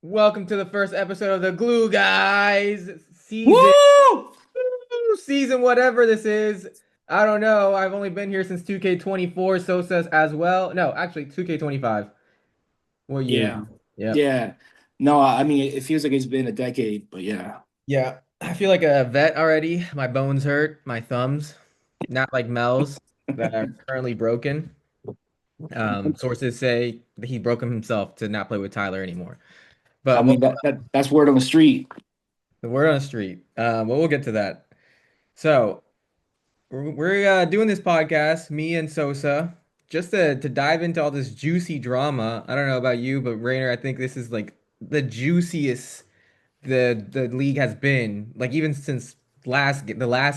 Welcome to the first episode of the Glue Guys season, Woo! season whatever this is. I don't know. I've only been here since 2K24. So says as well. No, actually 2K25. What year? Yeah, Yep. yeah. No, I mean it feels like it's been a decade, but yeah. Yeah. I feel like a vet already. My bones hurt, my thumbs, not like Mel's that are currently broken. Sources say that he broke them himself to not play with Tyler anymore. I But mean that's word on the street. the word on the street. But we'll get to that. So. We're doing this podcast, me and Sosa, just to dive into all this juicy drama. I don't know about you, but Rainer, I think this is like the juiciest the league has been, like even since the last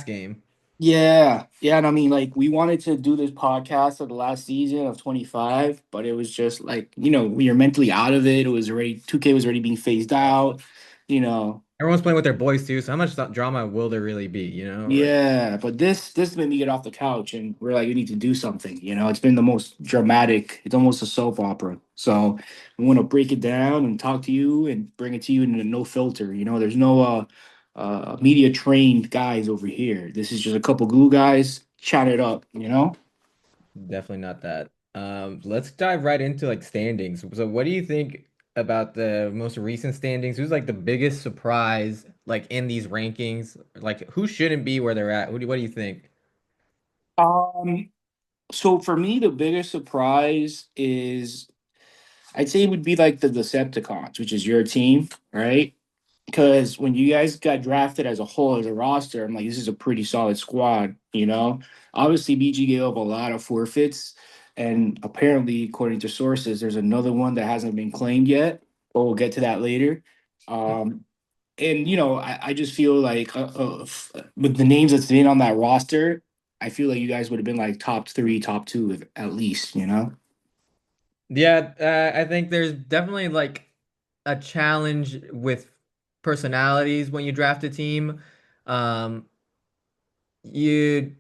game. Yeah, yeah, and I mean like we wanted to do this podcast for the last season of 25, but it was just like, we are mentally out of it. It was already 2K was already being phased out, you know. Everyone's playing with their boys too, so how much drama will there really be, you know? Like, Yeah, but this made me get off the couch and we're like, we need to do something. It's been the most dramatic, it's almost a soap opera. So we want to break it down and talk to you and bring it to you in a no filter. There's no media trained guys over here. This is just a couple glue guys chat it up. definitely not that. Let's dive right into like standings. So what do you think about the most recent standings? Who's like the biggest surprise like in these rankings? Like who shouldn't be where they're at? What do you think? Um, so for me, the biggest surprise is I'd say it would be like the Decepticons, which is your team, right? Because when you guys got drafted as a whole as a roster, I'm like, this is a pretty solid squad. Obviously, BG gave up a lot of forfeits, and apparently, according to sources, there's another one that hasn't been claimed yet, but we'll get to that later. Um, and I just feel like with the names that's been on that roster, I feel like you guys would have been like top three, top two, at least. Yeah, I think there's definitely like a challenge with personalities when you draft a team. Um, you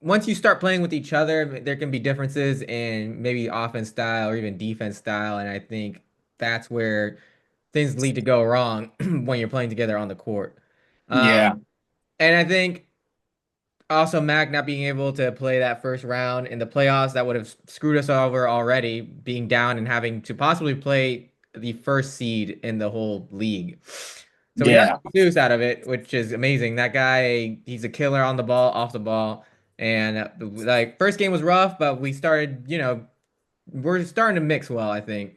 once you start playing with each other, there can be differences in maybe offense style or even defense style, and I think that's where things lead to go wrong when you're playing together on the court. Yeah. And I think also Mac not being able to play that first round in the playoffs, that would have screwed us over already, being down and having to possibly play the first seed in the whole league. So we got Yeah. Zeus out of it, which is amazing. That guy, he's a killer on the ball, off the ball. And like first game was rough, but we started, we're starting to mix well, I think.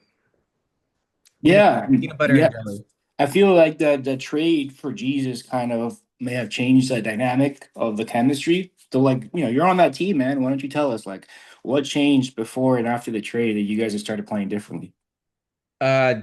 Peanut, Yeah. peanut butter and Yeah. jelly. I feel like the trade for Jesus kind of may have changed the dynamic of the chemistry. So like, you're on that team, man. Why don't you tell us like what changed before and after the trade that you guys have started playing differently?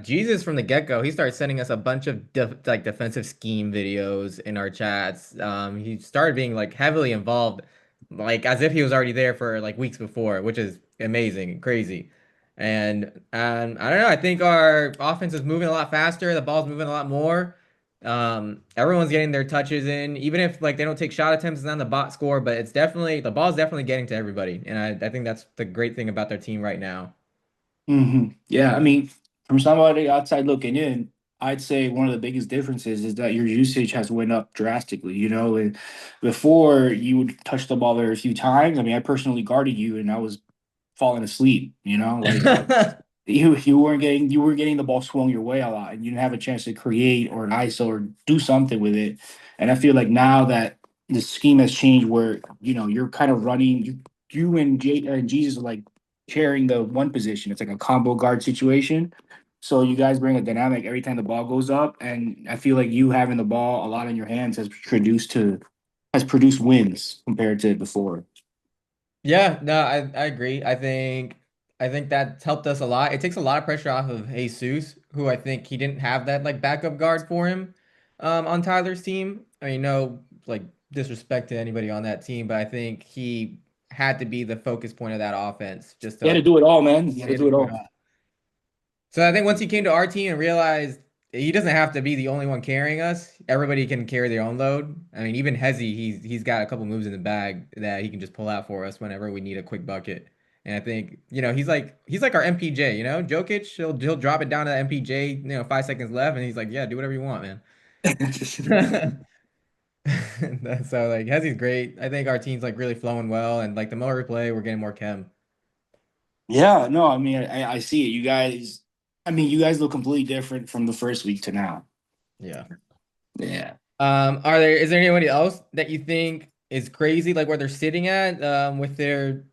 Jesus from the get-go, he started sending us a bunch of like defensive scheme videos in our chats. He started being like heavily involved, like as if he was already there for like weeks before, which is amazing and crazy. And I don't know, I think our offense is moving a lot faster, the ball's moving a lot more. Everyone's getting their touches in, even if like they don't take shot attempts, it's not the bot score, but it's definitely the ball's definitely getting to everybody. And I think that's the great thing about their team right now. Yeah, I mean, from somebody outside looking in, I'd say one of the biggest differences is that your usage has went up drastically. And before you would touch the ball very few times. I mean, I personally guarded you, and I was falling asleep. Like you were getting the ball swung your way a lot, and you didn't have a chance to create or an ISO or do something with it. And I feel like now that the scheme has changed, where you're kind of running, you and Jesus are like sharing the one position. It's like a combo guard situation. So you guys bring a dynamic every time the ball goes up, and I feel like you having the ball a lot in your hands has produced wins compared to before. Yeah, no, I agree. I think that's helped us a lot. It takes a lot of pressure off of Jesus, who I think he didn't have that like backup guard for him on Tyler's team. I mean, no like disrespect to anybody on that team, but I think he had to be the focus point of that offense just You had to to do it all, man. You had to do it do it all. all. So I think once he came to our team and realized he doesn't have to be the only one carrying us. Everybody can carry their own load. I mean, even Hezzy, he's got a couple moves in the bag that he can just pull out for us whenever we need a quick bucket. And I think, he's like our MPJ, Jokic, he'll drop it down to MPJ, 5 seconds left, and he's like, yeah, do whatever you want, man. So like Hezzy's great. I think our team's like really flowing well, and like the more we play, we're getting more chem. Yeah, no, I mean, I see it. You guys, I mean, you guys look completely different from the first week to now. Yeah. Yeah. Is there anybody else that you think is crazy, like where they're sitting at with their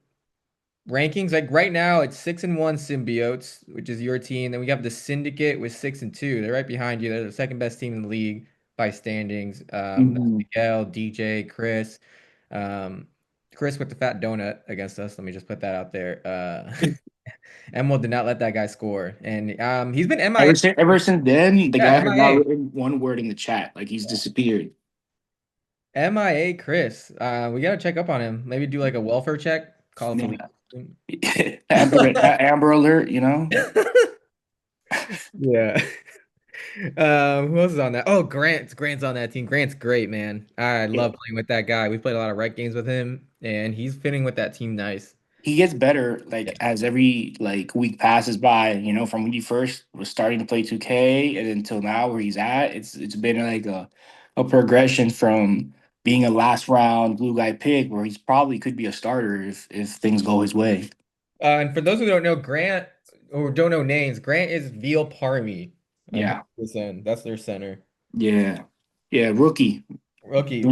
rankings? Like right now, it's 6-1 Symbiotes, which is your team. Then we have the Syndicate with 6-2. They're right behind you. They're the second best team in the league by standings. That's Mhm. Miguel, DJ, Chris. Um, Chris with the fat donut against us. Let me just put that out there. Emerald did not let that guy score, and he's been MIA. Ever since then, the Yeah, guy has not MIA. written one word in the chat. Like he's disappeared. MIA Chris. We gotta check up on him. Maybe do like a welfare check. Call the police. Yeah. Amber alert, you know? Yeah. Who else is on that? Oh, Grant's on that team. Grant's great, man. I Yeah. love playing with that guy. We played a lot of rec games with him, and he's fitting with that team nice. He gets better Yeah. like as every like week passes by, from when he first was starting to play 2K and until now where he's at. It's been like a progression from being a last round blue guy pick where he's probably could be a starter if things go his way. And for those who don't know, Grant or don't know names, Grant is Veal Parmy on Yeah. BSN. That's their center. Yeah. Yeah, rookie. Rookie.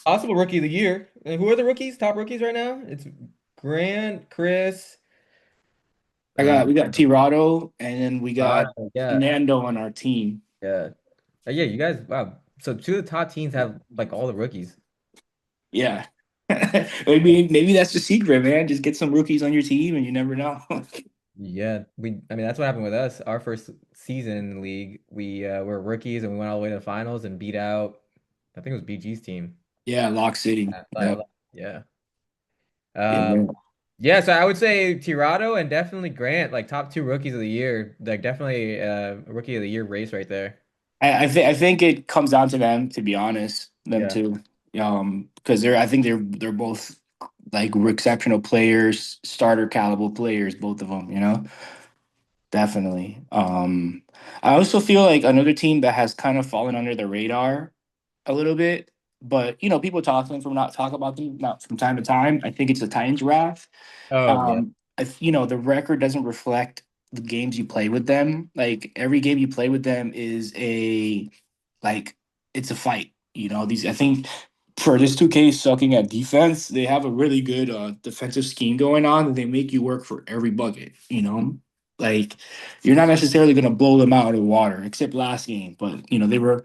Possible rookie of the year. And who are the rookies? Top rookies right now? It's Grant, Chris, I uh, got we got Tirado and then we got yeah, Nando on our team. yeah. Yeah, you guys, wow. So two of the top teams have like all the rookies. Yeah. Maybe that's the secret, man. Just get some rookies on your team and you never know. Yeah, I mean that's what happened with us. Our first season in the league, we were rookies and we went all the way to the finals and beat out, I think it was BG's team. Yeah, Lock City. Yep. Yeah. Yeah. Yeah, so I would say Tirado and definitely Grant, like top two rookies of the year. Like definitely rookie of the year race right there. I think it comes down to them, to be honest, them Yeah. two. Because I think they're both like exceptional players, starter caliber players, both of them, Definitely. I also feel like another team that has kind of fallen under the radar a little bit, but people talk to them from not talk about them not from time to time. I think it's the Titans Wrath. Oh yeah. The record doesn't reflect the games you play with them. Like every game you play with them is like it's a fight. These I think for this 2K sucking at defense, they have a really good defensive scheme going on, and they make you work for every bucket. Like you're not necessarily going to blow them out of the water, except last game. But they were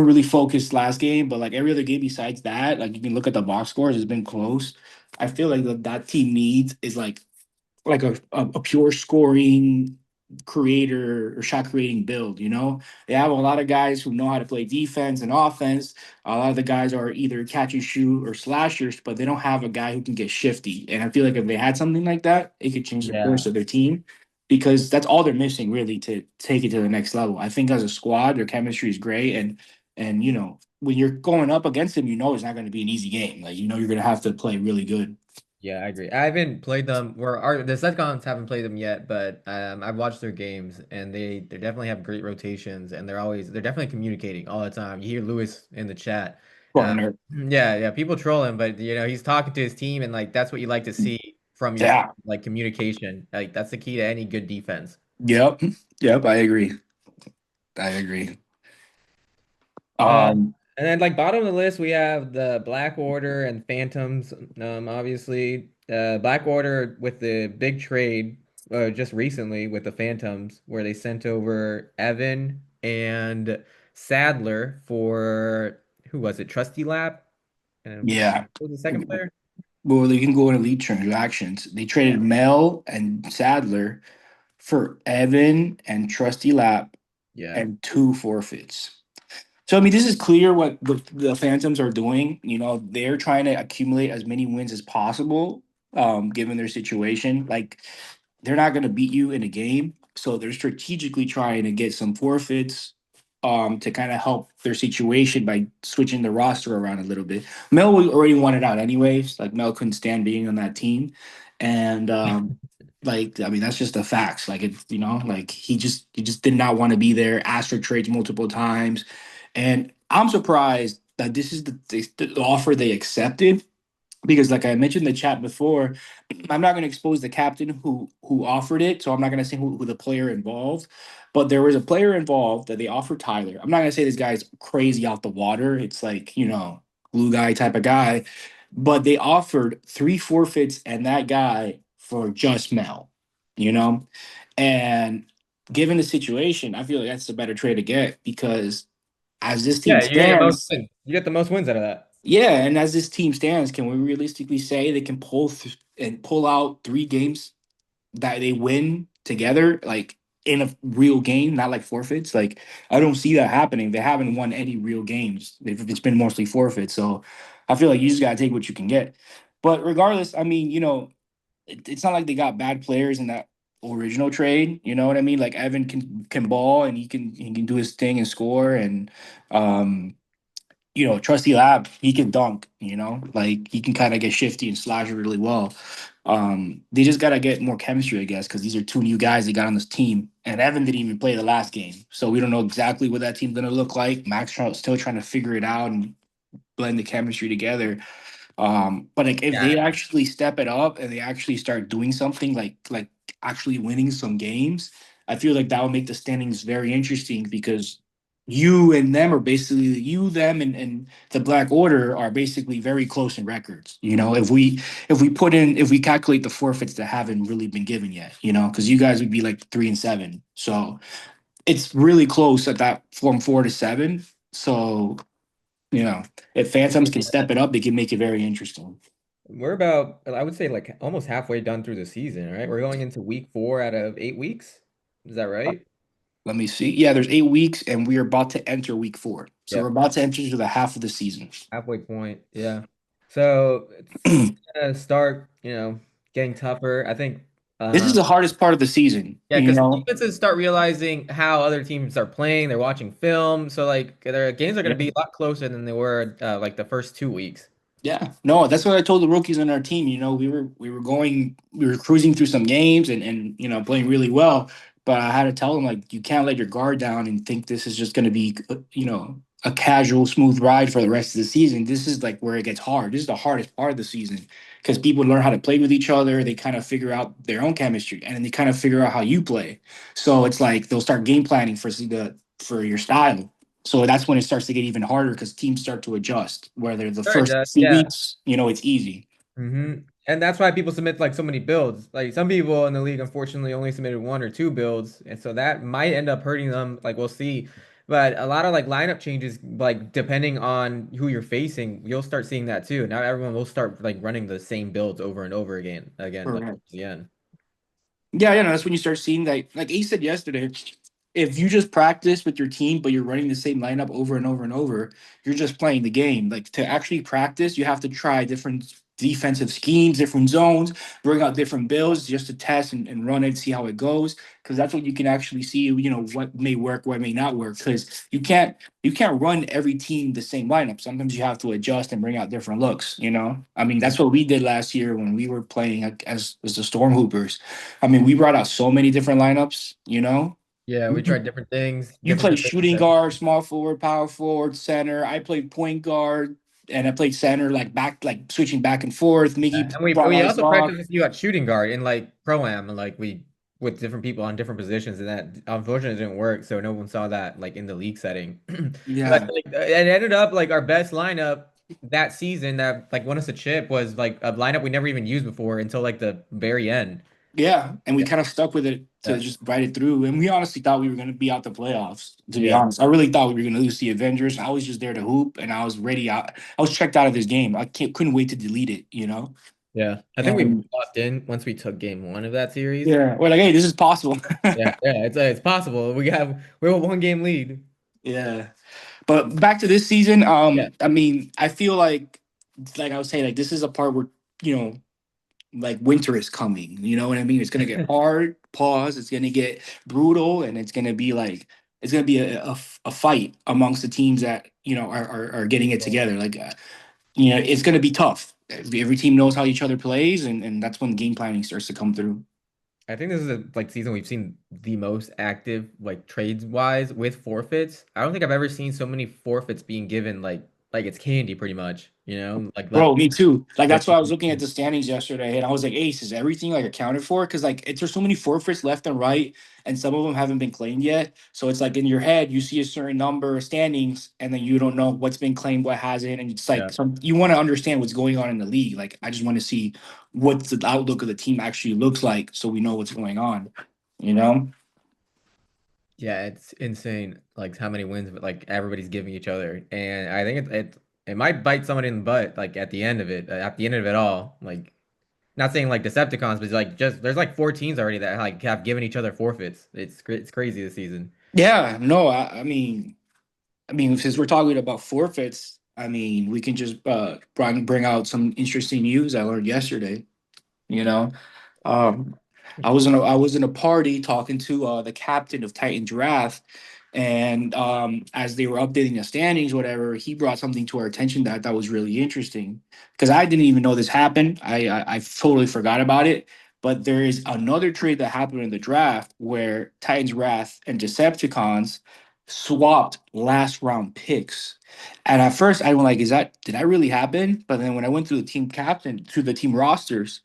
really focused last game. But like every other game besides that, like you can look at the box scores, it's been close. I feel like that team needs is like a pure scoring creator or shot creating build. They have a lot of guys who know how to play defense and offense. A lot of the guys are either catch and shoot or slashers, but they don't have a guy who can get shifty. And I feel like if they had something like that, it could change the Yeah. course of their team because that's all they're missing really to take it to the next level. I think as a squad, their chemistry is great, and when you're going up against them, it's not going to be an easy game. Like you're going to have to play really good. Yeah, I agree. I haven't played them. The Setcons haven't played them yet, but I've watched their games and they definitely have great rotations and they're definitely communicating all the time. You hear Lewis in the chat. Um, Partner. yeah, people troll him, but he's talking to his team and like that's what you like to see from your team, Yeah. like communication. Like that's the key to any good defense. Yep. Yep. I agree. I agree. Uh, Um, and then like bottom of the list, we have the Black Order and Phantoms. Obviously, Black Order with the big trade just recently with the Phantoms, where they sent over Evan and Sadler for who was it? Trusty Lap, and yeah. who was the second player? Well, they can go in elite transactions. They Yeah, traded Mel and Sadler for Evan and Trusty Lap yeah, and two forfeits. So I mean, this is clear what the Phantoms are doing. They're trying to accumulate as many wins as possible, given their situation. Like they're not going to beat you in a game, so they're strategically trying to get some forfeits, to kind of help their situation by switching the roster around a little bit. Mel already wanted out anyways. Like Mel couldn't stand being on that team, And like I mean that's just the facts. Like it, like he just did not want to be there. Asked for trades multiple times, and I'm surprised that this is the offer they accepted because like I mentioned in the chat before, I'm not going to expose the captain who offered it, so I'm not going to say who the player involved. But there was a player involved that they offered Tyler. I'm not going to say this guy's crazy out the water. It's like glue guy type of guy, but they offered three forfeits and that guy for just Mel. You know, and given the situation, I feel like that's the better trade to get because as this team Yeah, you get the most stands, wins. You get the most wins out of that. yeah, and as this team stands, can we realistically say they can pull out three games that they win together, like in a real game, not like forfeits? Like I don't see that happening. They haven't won any real games. It's been mostly forfeits. So I feel like you just gotta take what you can get. But regardless, I mean, it's not like they got bad players in that original trade. You know what I mean? Like Evan can ball and he can do his thing and score and um Trusty Lab, he can dunk, like he can kind of get shifty and slash really well. They just gotta get more chemistry, I guess, because these are two new guys they got on this team. And Evan didn't even play the last game. So we don't know exactly what that team's gonna look like. Still trying to figure it out and blend the chemistry together. But like if they Yeah. actually step it up and they actually start doing something like actually winning some games, I feel like that would make the standings very interesting because you and them are basically you, them, and the Black Order are basically very close in records. If we calculate the forfeits that haven't really been given yet, because you guys would be like 3-7. So it's really close at that from 4 to 7. So you know, if Phantoms can step it up, they can make it very interesting. We're about, I would say, like almost halfway done through the season, right? We're going into week 4 out of 8 weeks. Is that right? Let me see. Yeah, there's 8 weeks, and we are about to enter week 4. So we're Yep. about to enter to the half of the season. Halfway point. Yeah. So it's gonna start, getting tougher. I think, This is um, the hardest part of the season. yeah, because defenses start realizing how other teams are playing. They're watching film. So like their games are gonna be Yeah. a lot closer than they were like the first 2 weeks. Yeah, no, that's what I told the rookies on our team. We were cruising through some games and playing really well, but I had to tell them like you can't let your guard down and think this is just going to be a casual smooth ride for the rest of the season. This is like where it gets hard. This is the hardest part of the season because people learn how to play with each other. They kind of figure out their own chemistry and then they kind of figure out how you play. So it's like they'll start game planning for your style. So that's when it starts to get even harder because teams start to adjust. Whether the Sure, it first does. few Yeah. weeks, it's easy. And that's why people submit like so many builds. Like some people in the league, unfortunately, only submitted 1 or 2 builds, and so that might end up hurting them. Like we'll see. But a lot of like lineup changes, like depending on who you're facing, you'll start seeing that too. Now everyone will start like running the same builds over and over again, like towards Correct. the end. Yeah, yeah, no, that's when you start seeing that. Like Ace said yesterday, if you just practice with your team, but you're running the same lineup over and over and over, you're just playing the game. Like to actually practice, you have to try different defensive schemes, different zones, bring out different builds just to test and run it, see how it goes. Because that's what you can actually see, what may work, what may not work. Because you can't run every team the same lineup. Sometimes you have to adjust and bring out different looks. I mean, Mhm. that's what we did last year when we were playing as the Storm Hoopers. I mean, we brought out so many different lineups. Yeah, we tried different things, You different play positions. shooting guard, small forward, power forward, center. I played point guard, and I played center, like back, like switching back and forth. Mickey And we brought we out his also lock. practiced with you at shooting guard in like pro am and like we with different people on different positions and that unfortunately didn't work so no one saw that like in the league setting but Yeah, like it ended up like our best lineup that season that like won us a chip was like a lineup we never even used before until like the very end. yeah, and we Yeah, kind of stuck with it to yeah, just ride it through. And we honestly thought we were going to be out the playoffs. To be yeah, honest, I really thought we were going to lose the Avengers. I was just there to hoop, and I was ready out. I was checked out of this game. Couldn't wait to delete it. yeah. I think we And locked in once we took game 1 of that series. yeah, we're like, hey, this is possible. Yeah, yeah, it's possible we have a 1 game lead. Yeah. But back to this season, Yeah, I mean, I feel like I was saying, like this is a part where, you know, like winter is coming. You know what I mean? It's gonna get hard, pause, it's gonna get brutal, and it's gonna be a fight amongst the teams that, are getting it together. Like it's gonna be tough. every team knows how each other plays, and that's when game planning starts to come through. I think this is a like season we've seen the most active like trades wise with forfeits. I don't think I've ever seen so many forfeits being given like it's candy pretty much, like left. Bro, me too. Like Like, that's why I was looking at the standings yesterday, and I was like, "Ace, is everything like accounted for?" Because like there's so many forfeits left and right, and some of them haven't been claimed yet. So it's like in your head, you see a certain number of standings, and then you don't know what's been claimed, what hasn't, and it's yeah. like some you want to understand what's going on in the league. Like I just want to see what the outlook of the team actually looks like, so we know what's going on. You know? Yeah, it's insane like how many wins like everybody's giving each other. And I think it might bite someone in the butt like at the end of it all. Like not saying like Decepticons, but like just there's like four teams already that like have given each other forfeits. It's crazy this season. Yeah. No. I mean, since we're talking about forfeits, I mean, we can just bring out some interesting news I learned yesterday. You know, um, I was in a party talking to the captain of Titans Wrath, and as they were updating the standings, whatever, he brought something to our attention that I thought was really interesting because I didn't even know this happened. I totally forgot about it. But there is another trade that happened in the draft where Titans Wrath and Decepticons swapped last round picks. And at first I was like, did that really happen? But then when I went through the team captain to the team rosters,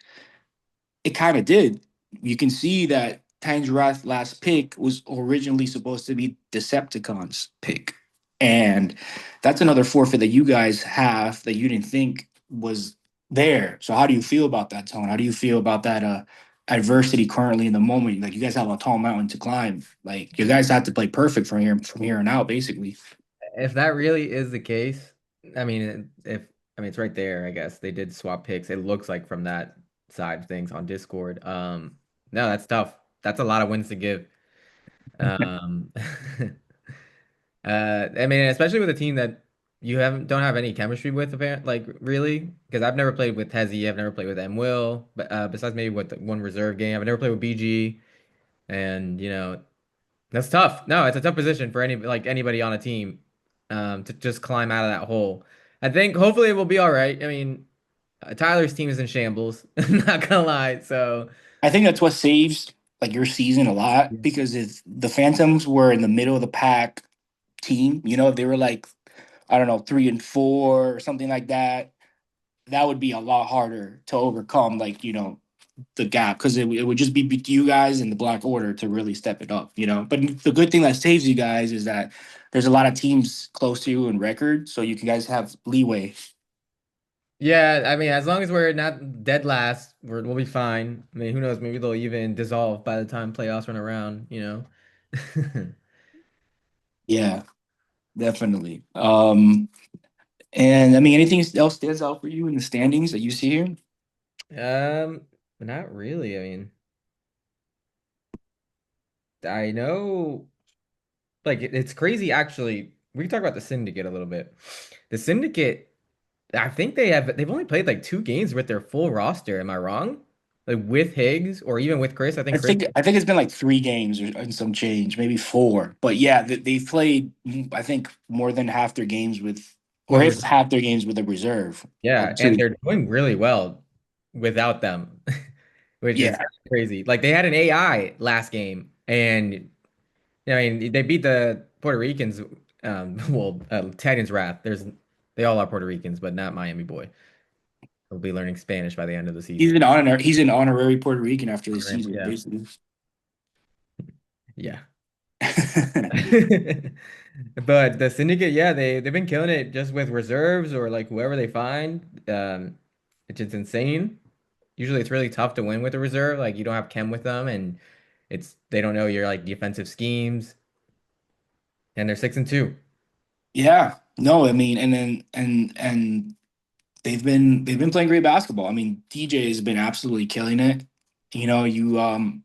it kind of did. You can see that Tanjirath's last pick was originally supposed to be Decepticon's pick. And that's another forfeit that you guys have that you didn't think was there. So how do you feel about that, Tone? How do you feel about that adversity currently in the moment? Like you guys have a tall mountain to climb. Like you guys have to play perfect from here on out, basically. If that really is the case, I mean, if I mean it's right there, I guess they did swap picks. It looks like from that side of things on Discord. No, that's tough. That's a lot of wins to give. Um, I mean, especially with a team that you haven't don't have any chemistry with, apparently, like really, because I've never played with Hezzy, I've never played with M Will, but besides maybe with the one reserve game, I've never played with BG, and that's tough. No, it's a tough position for anybody on a team, to just climb out of that hole. I think hopefully it will be all right. I mean, Tyler's team is in shambles. I'm not gonna lie. So I think that's what saves like your season a lot yeah. because if the Phantoms were in the middle of the pack team, if they were like, I don't know, 3-4 or something like that, that would be a lot harder to overcome, like, the gap because it would just be you guys and the Black Order to really step it up. But the good thing that saves you guys is that there's a lot of teams close to you in record, so you can guys have leeway. Yeah, I mean, as long as we're not dead last, we'll be fine. I mean, who knows? Maybe they'll even dissolve by the time playoffs run around. Yeah, definitely. And I mean, anything else stands out for you in the standings that you see here? Not really. I mean, I know, like it's crazy actually. We can talk about the Syndicate a little bit. The Syndicate, I think they've only played like two games with their full roster. Am I wrong? Like with Higgs or even with Chris. I I think Chris think I think it's been like 3 games or and some change, maybe 4. But yeah, they've played I think more than half their games with, or with if half their games with a reserve. Yeah, and Too. they're doing really well without them, which is Yeah, crazy. Like they had an AI last game, and I mean they beat the Puerto Ricans. Well, Titans Wrath. They all are Puerto Ricans, but not Miami Boy. He'll be learning Spanish by the end of the season. he's an honorary Puerto Rican after the season, Yeah, basically. yeah. But the Syndicate, yeah, they've been killing it just with reserves or like whoever they find. It's just insane. Usually it's really tough to win with a reserve. Like you don't have Chem with them and they don't know your like defensive schemes. And they're 6-2. Yeah, no, I mean, and they've been playing great basketball. I mean, DJ has been absolutely killing it. You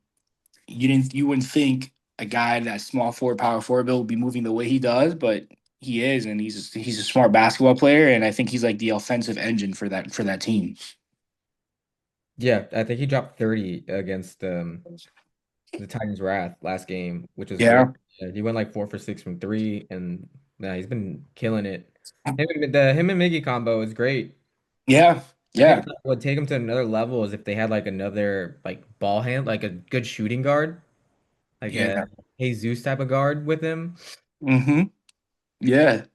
wouldn't think a guy that small forward, power forward build would be moving the way he does, but he is, and he's a smart basketball player, and I think he's like the offensive engine for that team. Yeah, I think he dropped 30 against the Titans Wrath last game, which is great. Yeah, Yeah, he went like 4 for 6 from three, and yeah, he's been killing it. Him and Miggy combo is great. yeah. I think Yeah. what would take them to another level is if they had like another like ball hand, like a good shooting guard, like a Yeah. Jesus type of guard with him. Mm-hmm. Yeah.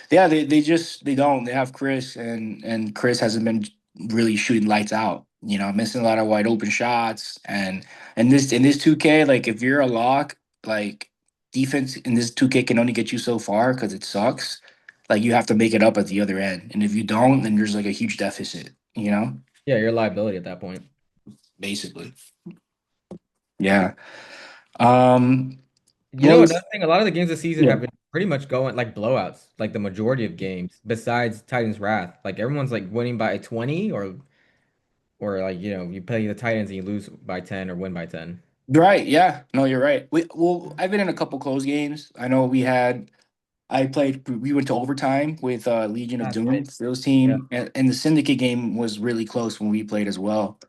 Yeah, they just they don't. They have Chris and Chris hasn't been really shooting lights out. You know, missing a lot of wide open shots and this in this 2K, like if you're a lock, like defense in this 2K can only get you so far because it sucks. Like you have to make it up at the other end. And if you don't, then there's like a huge deficit, you know? Yeah, you're a liability at that point. Basically. Yeah. Um You what know, was another thing, a lot of the games this season yeah. have been pretty much going like blowouts, like the majority of games, besides Titans Wrath. Like everyone's like winning by 20 or like, you play the Titans and you lose by 10 or win by 10. Right, yeah. No, you're right. I've been in a couple close games. I know I played. We went to overtime with Legion of That's Doom, right. Phil's Yeah. team, and the Syndicate game was really close when we played as well.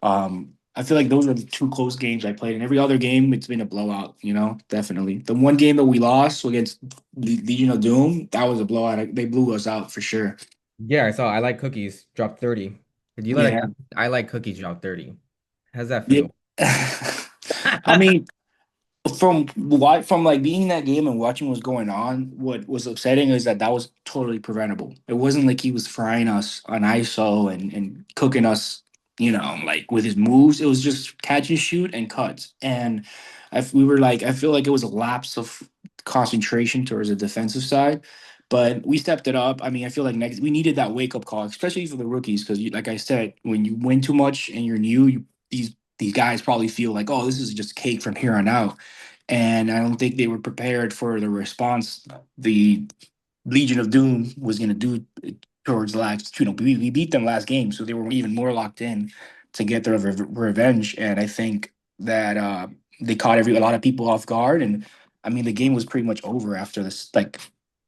I feel like those are the two close games I played. In every other game, it's been a blowout. You know, definitely. The one game that we lost against Legion of Doom, that was a blowout. They blew us out for sure. Yeah, I saw I like cookies drop 30. Did you let a Yeah, I like cookies drop 30? How's that yeah. feel? I mean, from like being in that game and watching what's going on, what was upsetting is that was totally preventable. It wasn't like he was frying us on ISO and cooking us, like with his moves. It was just catch and shoot and cuts. And we were like, I feel like it was a lapse of concentration towards the defensive side, but we stepped it up. I mean, I feel like next we needed that wake up call, especially for the rookies, because like I said, when you win too much and you're new, these guys probably feel like, oh, this is just cake from here on out, and I don't think they were prepared for the response the Legion of Doom was going to do towards the last. We beat them last game, so they were even more locked in to get their revenge. And I think that they caught a lot of people off guard. And I mean, the game was pretty much over after this, like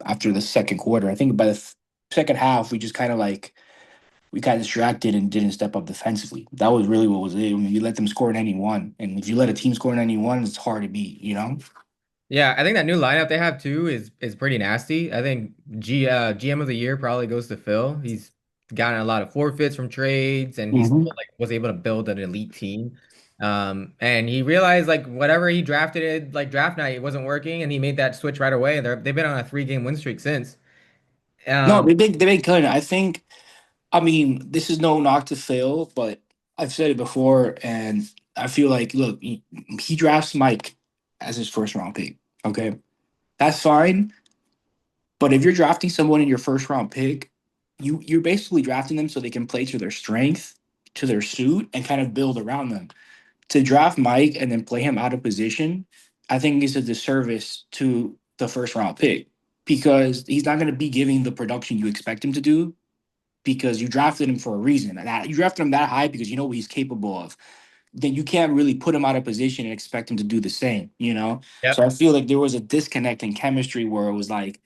after the second quarter. I think by the second half, we got distracted and didn't step up defensively. That was really what was it. I mean, you let them score in any one, and if you let a team score in any one, it's hard to beat. You know. Yeah, I think that new lineup they have too is pretty nasty. I think GM of the year probably goes to Phil. He's gotten a lot of forfeits from trades and he Hmm. still like was able to build an elite team. And he realized like whatever he drafted it like draft night it wasn't working and he made that switch right away. They've been on a 3 game win streak since. No, Um, they been good. I think. I mean, this is no knock to Phil, but I've said it before, and I feel like, look, he drafts Mike as his first round pick. Okay, that's fine. But if you're drafting someone in your first round pick, you're basically drafting them so they can play to their strength, to their suit, and kind of build around them. To draft Mike and then play him out of position, I think is a disservice to the first round pick because he's not going to be giving the production you expect him to do because you drafted him for a reason. And that you drafted him that high because you know what he's capable of. Then you can't really put him out of position and expect him to do the same. So I yep. feel like there was a disconnect in chemistry where it was like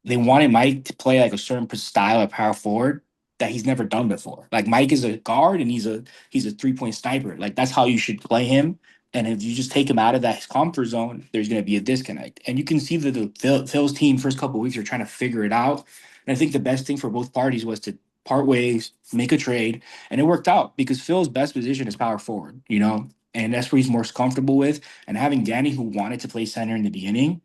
they wanted Mike to play like a certain style of power forward that he's never done before. Like Mike is a guard and he's a 3-point sniper. Like that's how you should play him. And if you just take him out of that comfort zone, there's going to be a disconnect. And you can see that Phil's team first couple of weeks are trying to figure it out. And I think the best thing for both parties was to part ways, make a trade, and it worked out because Phil's best position is power forward, and that's where he's most comfortable with. And having Danny, who wanted to play center in the beginning,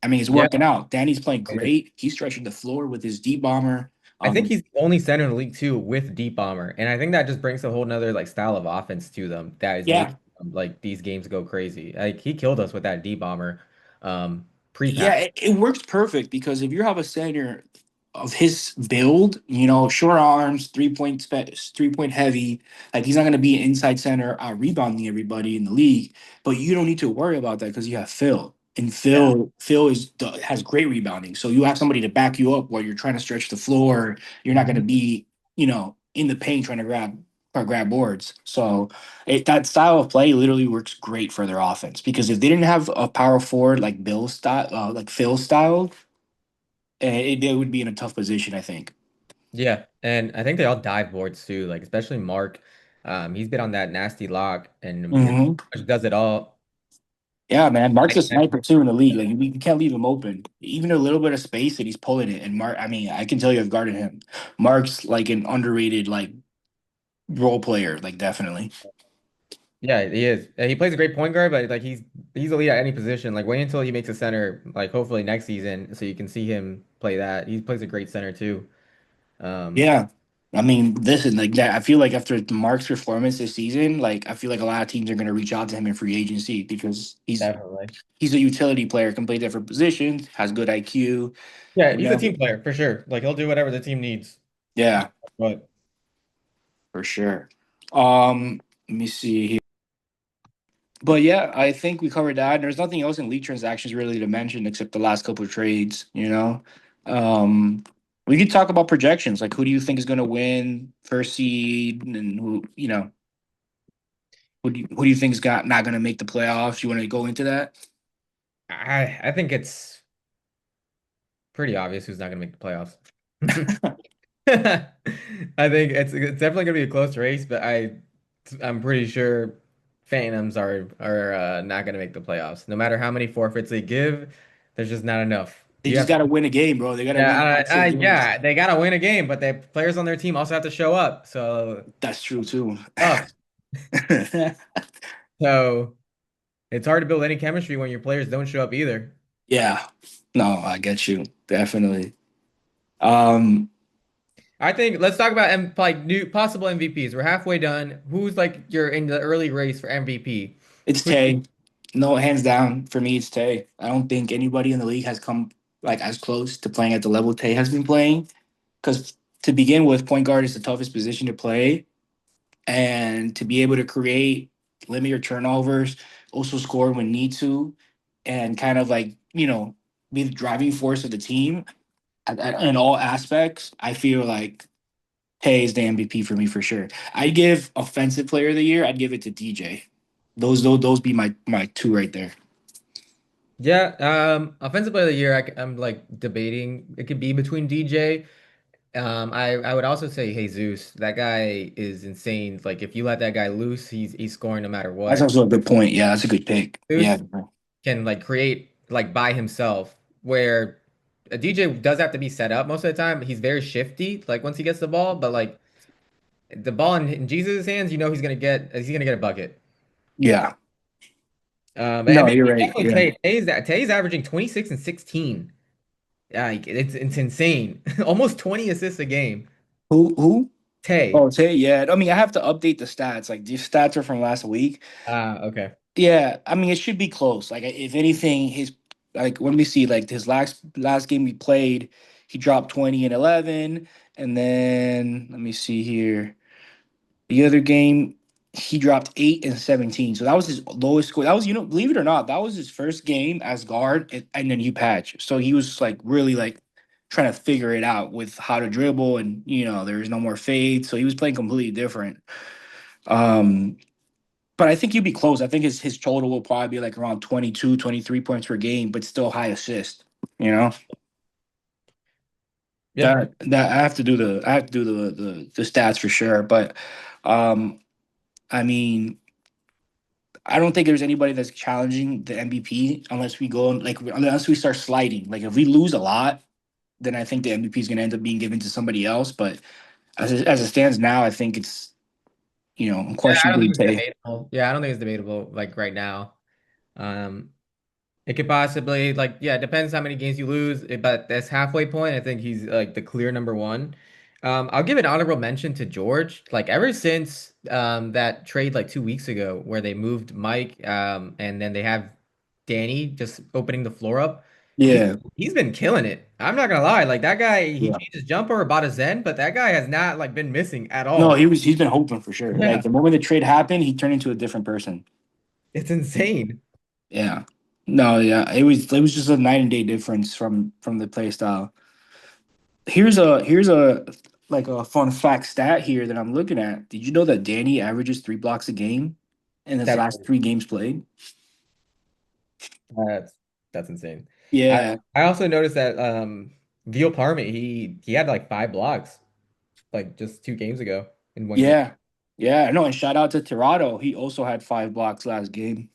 I mean, it's Yeah. working out. Danny's playing great. He's stretching the floor with his deep bomber. I think Um, he's the only center in the league too with deep bomber, and I think that just brings a whole nother like style of offense to them that is yeah, making like these games go crazy. Like he killed us with that deep bomber, yeah, pre-pack. it works perfect because if you have a center of his build, short arms, 3-point heavy, like he's not going to be an inside center rebounding everybody in the league. But you don't need to worry about that because you have Phil, and Yeah. Phil has great rebounding. So you have somebody to back you up while you're trying to stretch the floor. You're not going to Mhm. be in the paint trying to grab boards. So that style of play literally works great for their offense because if they didn't have a power forward like Bill style, like Phil style, they would be in a tough position, I think. Yeah, and I think they all dive boards too, like especially Mark. He's been on that nasty lock and pretty Hmm. much does it all. Yeah, man. Mark's Like, a sniper too in the league. Like you can't leave him open. Even a little bit of space and he's pulling it. And Mark, I mean, I can tell you I've guarded him. Mark's like an underrated, like role player, like definitely. Yeah, he is. And he plays a great point guard, but like he's elite at any position. Like wait until he makes a center, like hopefully next season, so you can see him play that. He plays a great center too. Um, Yeah. I mean, listen, like that. I feel like after Mark's performance this season, like I feel like a lot of teams are going to reach out to him in free agency because Definitely. he's a utility player, can play different positions, has good IQ. Yeah, You he's a know, team player for sure. Like he'll do whatever the team needs. yeah, But for sure. Let me see here. But yeah, I think we covered that. There's nothing else in league transactions really to mention except the last couple of trades. Um, we could talk about projections. Like, who do you think is going to win first seed, and who do you think is got not going to make the playoffs? You want to go into that? I think it's pretty obvious who's not going to make the playoffs. I think it's definitely going to be a close race, but I'm pretty sure Phantoms are not going to make the playoffs. No matter how many forfeits they give, there's just not enough. They You just have got to win a game, bro. They got to win Yeah, 5, 6 games. yeah, they gotta win a game, but the players on their team also have to show up. So That's true too. tough. So it's hard to build any chemistry when your players don't show up either. Yeah. No, I get you. Definitely. Um, I think let's talk about like new possible MVPs. We're halfway done. Who's like you're in the early race for MVP? it's Who, Tay. No, hands down for me, it's Tay. I don't think anybody in the league has come like as close to playing at the level Tay has been playing. Because to begin with, point guard is the toughest position to play, and to be able to create, limit your turnovers, also score when need to, and kind of like be the driving force of the team in all aspects. I feel like Tay is the MVP for me for sure. I'd give offensive player of the year. I'd give it to DJ. Those be my two right there. yeah, offensive player of the year. I'm like debating. It could be between DJ. I would also say Jesus. That guy is insane. Like if you let that guy loose, he's scoring no matter That's what. also a good point. Yeah, that's a good pick. Yeah, Jesus can like create like by himself where a DJ does have to be set up most of the time. He's very shifty like once he gets the ball, but like the ball in Jesus' hands, you know he's gonna get a bucket. yeah. But No, MVP you're right. definitely Yeah. Tay's averaging 26 and 16. Yeah, like, it's insane. Almost 20 assists a game. Who? Who? Tay. Oh, Tay. Yeah. I mean, I have to update the stats. Like these stats are from last week. Okay. Yeah. I mean, it should be close. Like if anything, his like let me see. Like his last game we played, he dropped 20 and 11, and then let me see here. The other game, he dropped 8 and 17. So that was his lowest score. That was, believe it or not, that was his first game as guard and the new patch. So he was like really like trying to figure it out with how to dribble, and there was no more fade. So he was playing completely different. Um, but I think he'd be close. I think his total will probably be like around 22, 23 points per game, but still high assist. You know? Yeah. That I have to do the stats for sure. But um I mean, I don't think there's anybody that's challenging the MVP unless we go like unless we start sliding. Like if we lose a lot, then I think the MVP is going to end up being given to somebody else. But as it stands now, I think it's Yeah, I don't unquestionably think it's Tay. debatable. Yeah, I don't think it's debatable like right now. Um, It could possibly like yeah, it depends how many games you lose. But this halfway point, I think he's like the clear number one. I'll give an honorable mention to George. Like ever since that trade like 2 weeks ago where they moved Mike and then they have Danny just opening the floor up. He Yeah, he's been killing it. I'm not gonna lie. Like that guy, he yeah. changed his jumper about a Zen, but that guy has not like been missing at No, all. he's been hoping for sure. Like Yeah, the moment the trade happened, he turned into a different person. it's insane. Yeah. No, yeah. It was just a night and day difference from the play style. Here's a like a fun fact stat here that I'm looking at. Did you know that Danny averages 3 blocks a game in his That's last 3 games played? That's that's insane. I Yeah, I also noticed that Veal Parmy he had like 5 blocks like just 2 games ago in one game. yeah, yeah. No, and shout out to Tirado. He also had 5 blocks last game.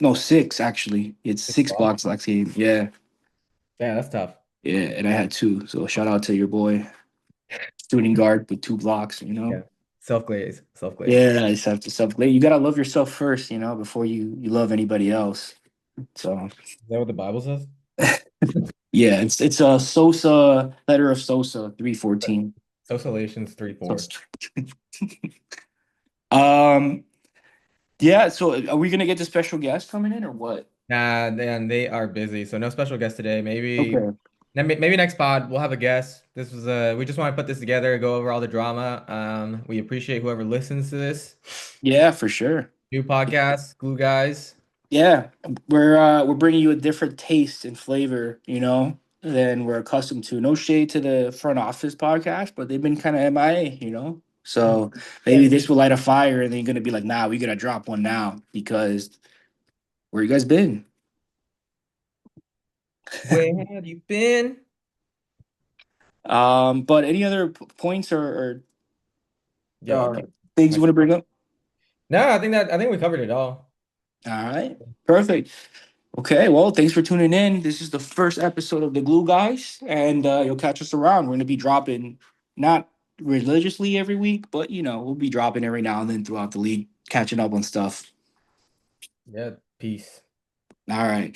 No, six actually. He had Six six blocks. blocks last game. Yeah, Yeah, that's tough. yeah, and I had two. So shout out to your boy, shooting guard with 2 blocks. Yeah. Self-glaze, self-glaze. Yeah, it's have to self. You gotta love yourself first, before you love anybody else. So Is that what the Bible says? yeah, it's a Sosa letter of Sosa 3:14. Socialations So 3-4. um yeah, so are we gonna get the special guest coming in or what? Nah, they are busy, so no special guest today. Okay. Maybe next pod we'll have a guest. This was we just want to put this together, go over all the drama. We appreciate whoever listens to this Yeah, for sure. new podcast, Glue Guys. Yeah, we're bringing you a different taste and flavor, than we're accustomed to. No shade to the front office podcast, but they've been kind of MIA. So maybe Yeah. this will light a fire, and then you're gonna be like, "Nah, we gotta drop one now because where you guys been?" Where have you been? But any other points Yo, things my you want to bring up? no, I think we covered it all. All right, perfect. Okay, well, thanks for tuning in. This is the first episode of the Glue Guys, and you'll catch us around. We're going to be dropping not religiously every week, but we'll be dropping every now and then throughout the league, catching up on stuff. Yeah, peace. All right.